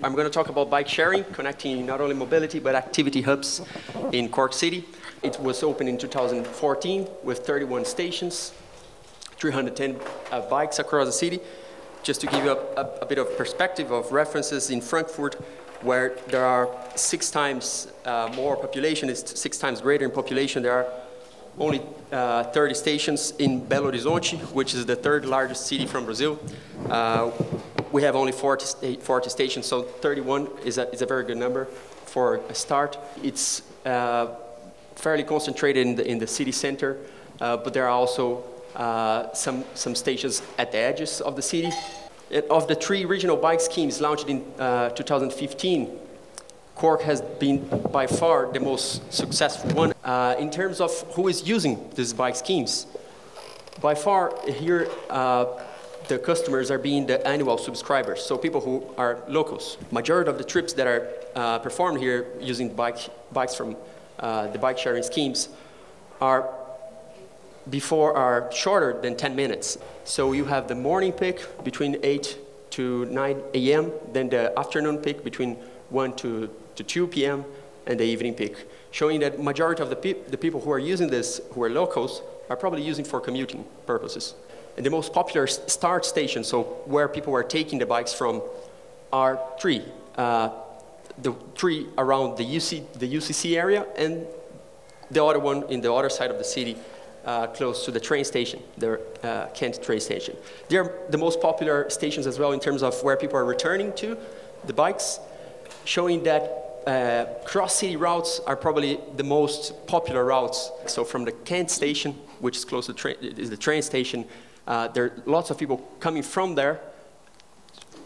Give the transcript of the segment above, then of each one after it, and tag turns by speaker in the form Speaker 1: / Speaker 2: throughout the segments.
Speaker 1: I'm going to talk about bike sharing, connecting not only mobility but activity hubs in Cork City. It was opened in 2014 with 31 stations, 310 bikes across the city. Just to give you a bit of perspective of references, in Frankfurt, where there are 6 times more population, it's 6 times greater in population, there are only 30 stations. In Belo Horizonte, which is the 3rd largest city from Brazil, we have only 40 stations, so 31 is a very good number for a start. It's fairly concentrated in the city center, but there are also some stations at the edges of the city. Of the 3 regional bike schemes launched in 2015, Cork has been by far the most successful one. In terms of who is using these bike schemes, by far here the customers are being the annual subscribers, so people who are locals. Majority of the trips that are performed here using bikes from the bike sharing schemes are shorter than 10 minutes. So you have the morning peak between 8 to 9 a.m., then the afternoon peak between 1 to 2 p.m., and the evening peak, showing that majority of the people who are using this, who are locals, are probably using for commuting purposes. And the most popular start stations, so where people are taking the bikes from, are 3. The 3 around the UCC area, and the other one in the other side of the city, close to the train station, the Kent train station. They are the most popular stations as well in terms of where people are returning to the bikes, showing that cross-city routes are probably the most popular routes. So from the Kent station, which is close to the train station, there are lots of people coming from there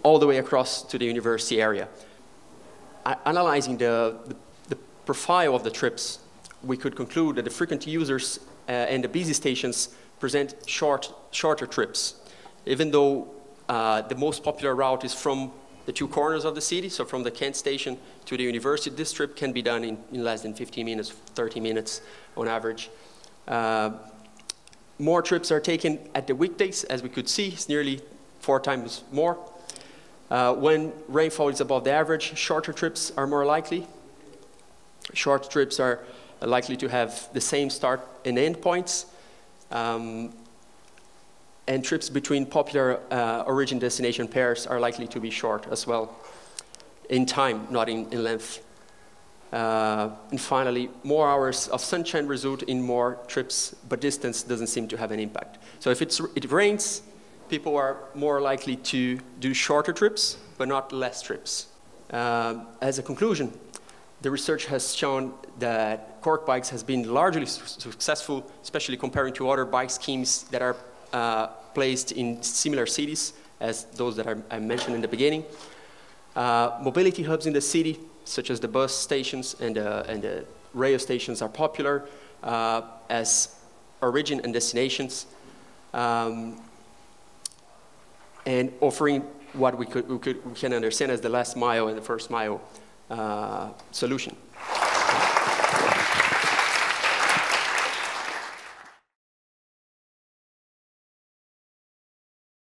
Speaker 1: all the way across to the university area. Analyzing the profile of the trips, we could conclude that the frequent users and the busy stations present shorter trips. Even though the most popular route is from the 2 corners of the city, so from the Kent station to the university, this trip can be done in less than 15 minutes, 30 minutes on average. More trips are taken at the weekdays, as we could see, it's nearly 4 times more. When rainfall is above the average, shorter trips are more likely. Short trips are likely to have the same start and end points. And trips between popular origin-destination pairs are likely to be short as well, in time, not in length. And finally, more hours of sunshine result in more trips, but distance doesn't seem to have an impact. So if it rains, people are more likely to do shorter trips, but not less trips. As a conclusion, the research has shown that Cork Bikes has been largely successful, especially comparing to other bike schemes that are placed in similar cities as those that I mentioned in the beginning. Mobility hubs in the city, such as the bus stations and the rail stations, are popular as origin and destinations, and offering what we can understand as the last mile and the first mile solution.